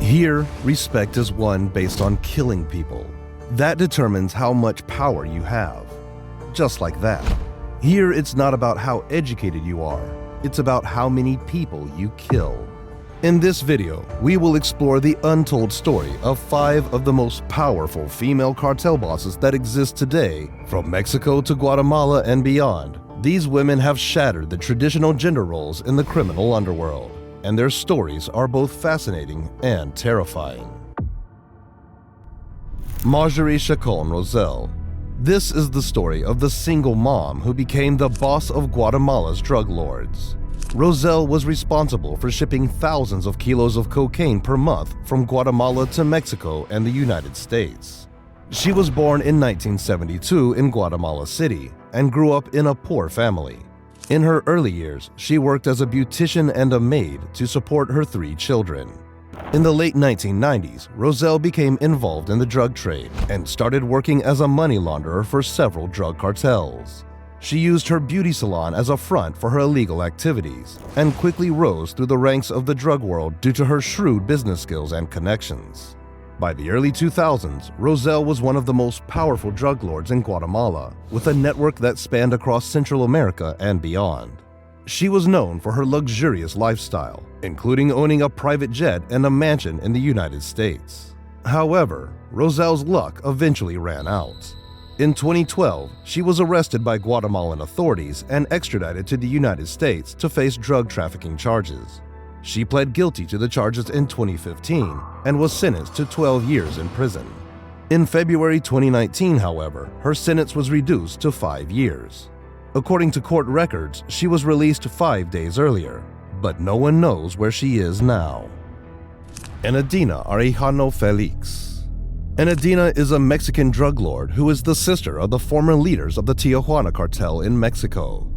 Here, respect is won based on killing people. That determines how much power you have. Just like that. Here, it's not about how educated you are. It's about how many people you kill. In this video, we will explore the untold story of 5 of the most powerful female cartel bosses that exist today. From Mexico to Guatemala and beyond, these women have shattered the traditional gender roles in the criminal underworld, and their stories are both fascinating and terrifying. Marllory Chacón Rosell. This is the story of the single mom who became the boss of Guatemala's drug lords. Rosell was responsible for shipping thousands of kilos of cocaine per month from Guatemala to Mexico and the United States. She was born in 1972 in Guatemala City and grew up in a poor family. In her early years, she worked as a beautician and a maid to support her 3 children. In the late 1990s, Rosell became involved in the drug trade and started working as a money launderer for several drug cartels. She used her beauty salon as a front for her illegal activities and quickly rose through the ranks of the drug world due to her shrewd business skills and connections. By the early 2000s, Rosell was one of the most powerful drug lords in Guatemala, with a network that spanned across Central America and beyond. She was known for her luxurious lifestyle, including owning a private jet and a mansion in the United States. However, Rosell's luck eventually ran out. In 2012, she was arrested by Guatemalan authorities and extradited to the United States to face drug trafficking charges. She pled guilty to the charges in 2015 and was sentenced to 12 years in prison. In February 2019, however, her sentence was reduced to 5 years. According to court records, she was released 5 days earlier, but no one knows where she is now. Enadina Arellano Felix. Enadina is a Mexican drug lord who is the sister of the former leaders of the Tijuana Cartel in Mexico.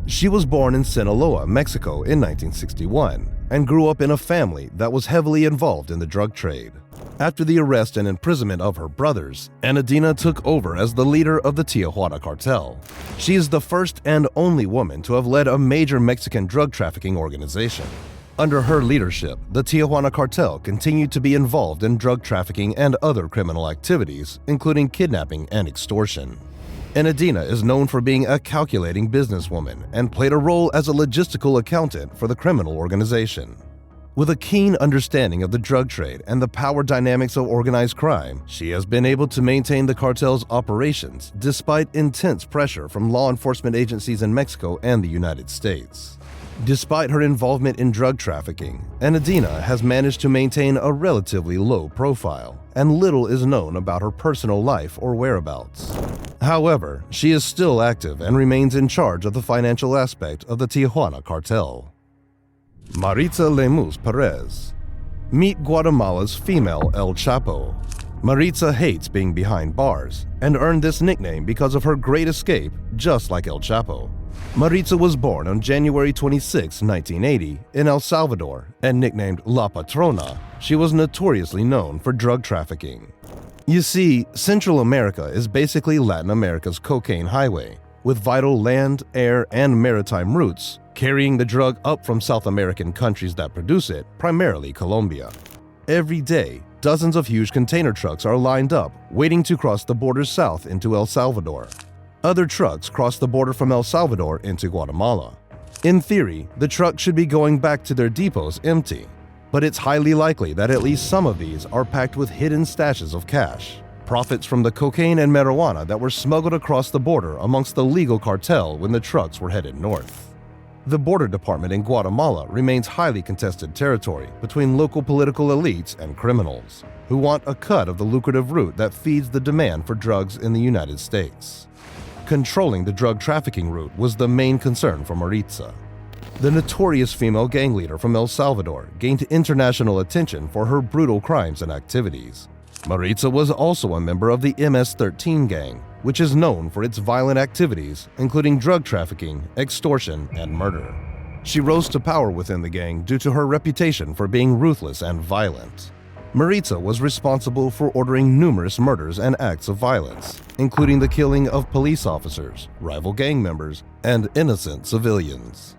She was born in Sinaloa, Mexico in 1961 and grew up in a family that was heavily involved in the drug trade. After the arrest and imprisonment of her brothers, Enadina took over as the leader of the Tijuana Cartel. She is the first and only woman to have led a major Mexican drug trafficking organization. Under her leadership, the Tijuana Cartel continued to be involved in drug trafficking and other criminal activities, including kidnapping and extortion. Enadina is known for being a calculating businesswoman and played a role as a logistical accountant for the criminal organization. With a keen understanding of the drug trade and the power dynamics of organized crime, she has been able to maintain the cartel's operations despite intense pressure from law enforcement agencies in Mexico and the United States. Despite her involvement in drug trafficking, Enadina has managed to maintain a relatively low profile, and little is known about her personal life or whereabouts. However, she is still active and remains in charge of the financial aspect of the Tijuana Cartel. Maritza Lemus Perez. Meet Guatemala's female El Chapo. Maritza hates being behind bars and earned this nickname because of her great escape, just like El Chapo. Maritza was born on January 26, 1980, in El Salvador, and nicknamed La Patrona. She was notoriously known for drug trafficking. You see, Central America is basically Latin America's cocaine highway, with vital land, air, and maritime routes, carrying the drug up from South American countries that produce it, primarily Colombia. Every day, dozens of huge container trucks are lined up, waiting to cross the border south into El Salvador. Other trucks cross the border from El Salvador into Guatemala. In theory, the trucks should be going back to their depots empty, but it's highly likely that at least some of these are packed with hidden stashes of cash, profits from the cocaine and marijuana that were smuggled across the border amongst the legal cartel when the trucks were headed north. The border department in Guatemala remains highly contested territory between local political elites and criminals, who want a cut of the lucrative route that feeds the demand for drugs in the United States. Controlling the drug trafficking route was the main concern for Maritza. The notorious female gang leader from El Salvador gained international attention for her brutal crimes and activities. Maritza was also a member of the MS-13 gang, which is known for its violent activities, including drug trafficking, extortion, and murder. She rose to power within the gang due to her reputation for being ruthless and violent. Maritza was responsible for ordering numerous murders and acts of violence, including the killing of police officers, rival gang members, and innocent civilians.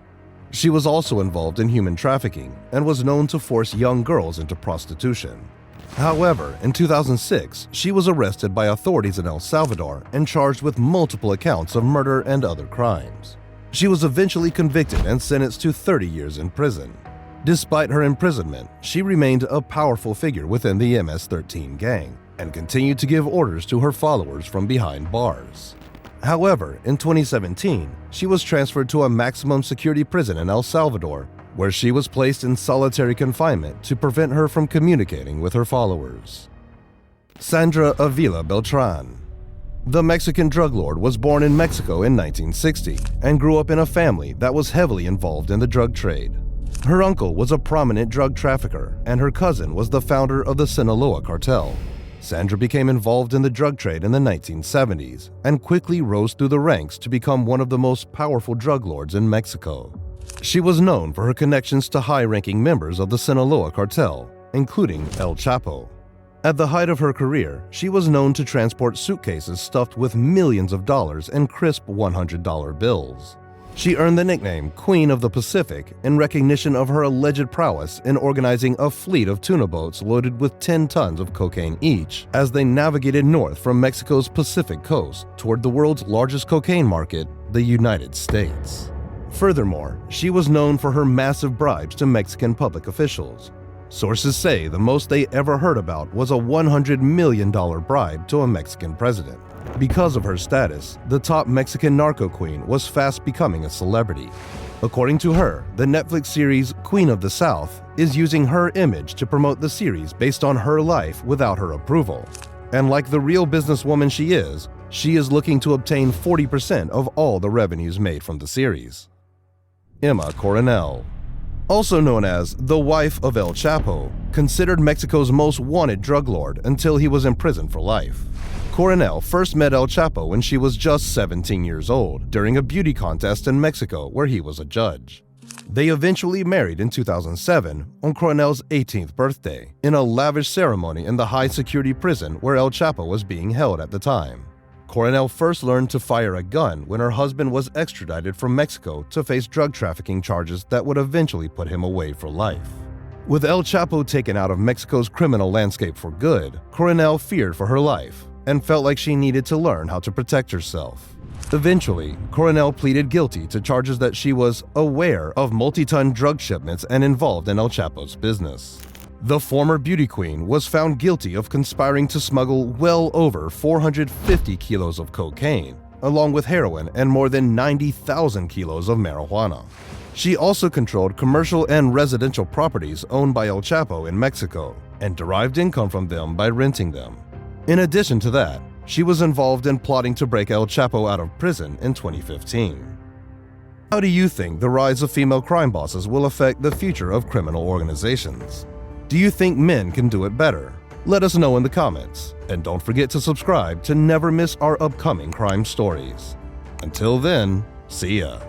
She was also involved in human trafficking and was known to force young girls into prostitution. However, in 2006, she was arrested by authorities in El Salvador and charged with multiple accounts of murder and other crimes. She was eventually convicted and sentenced to 30 years in prison. Despite her imprisonment, she remained a powerful figure within the MS-13 gang and continued to give orders to her followers from behind bars. However, in 2017, she was transferred to a maximum security prison in El Salvador, where she was placed in solitary confinement to prevent her from communicating with her followers. Sandra Avila Beltran. The Mexican drug lord was born in Mexico in 1960 and grew up in a family that was heavily involved in the drug trade. Her uncle was a prominent drug trafficker, and her cousin was the founder of the Sinaloa Cartel. Sandra became involved in the drug trade in the 1970s and quickly rose through the ranks to become one of the most powerful drug lords in Mexico. She was known for her connections to high-ranking members of the Sinaloa Cartel, including El Chapo. At the height of her career, she was known to transport suitcases stuffed with millions of dollars in crisp $100 bills. She earned the nickname Queen of the Pacific in recognition of her alleged prowess in organizing a fleet of tuna boats loaded with 10 tons of cocaine each as they navigated north from Mexico's Pacific coast toward the world's largest cocaine market, the United States. Furthermore, she was known for her massive bribes to Mexican public officials. Sources say the most they ever heard about was a $100 million bribe to a Mexican president. Because of her status, the top Mexican narco queen was fast becoming a celebrity. According to her, the Netflix series Queen of the South is using her image to promote the series based on her life without her approval. And like the real businesswoman she is looking to obtain 40% of all the revenues made from the series. Emma Coronel. Also known as the wife of El Chapo, considered Mexico's most wanted drug lord until he was imprisoned for life. Coronel first met El Chapo when she was just 17 years old during a beauty contest in Mexico where he was a judge. They eventually married in 2007 on Coronel's 18th birthday in a lavish ceremony in the high-security prison where El Chapo was being held at the time. Coronel first learned to fire a gun when her husband was extradited from Mexico to face drug trafficking charges that would eventually put him away for life. With El Chapo taken out of Mexico's criminal landscape for good, Coronel feared for her life and felt like she needed to learn how to protect herself. Eventually, Coronel pleaded guilty to charges that she was aware of multi-ton drug shipments and involved in El Chapo's business. The former beauty queen was found guilty of conspiring to smuggle well over 450 kilos of cocaine, along with heroin and more than 90,000 kilos of marijuana. She also controlled commercial and residential properties owned by El Chapo in Mexico and derived income from them by renting them. In addition to that, she was involved in plotting to break El Chapo out of prison in 2015. How do you think the rise of female crime bosses will affect the future of criminal organizations? Do you think men can do it better? Let us know in the comments, and don't forget to subscribe to never miss our upcoming crime stories. Until then, see ya.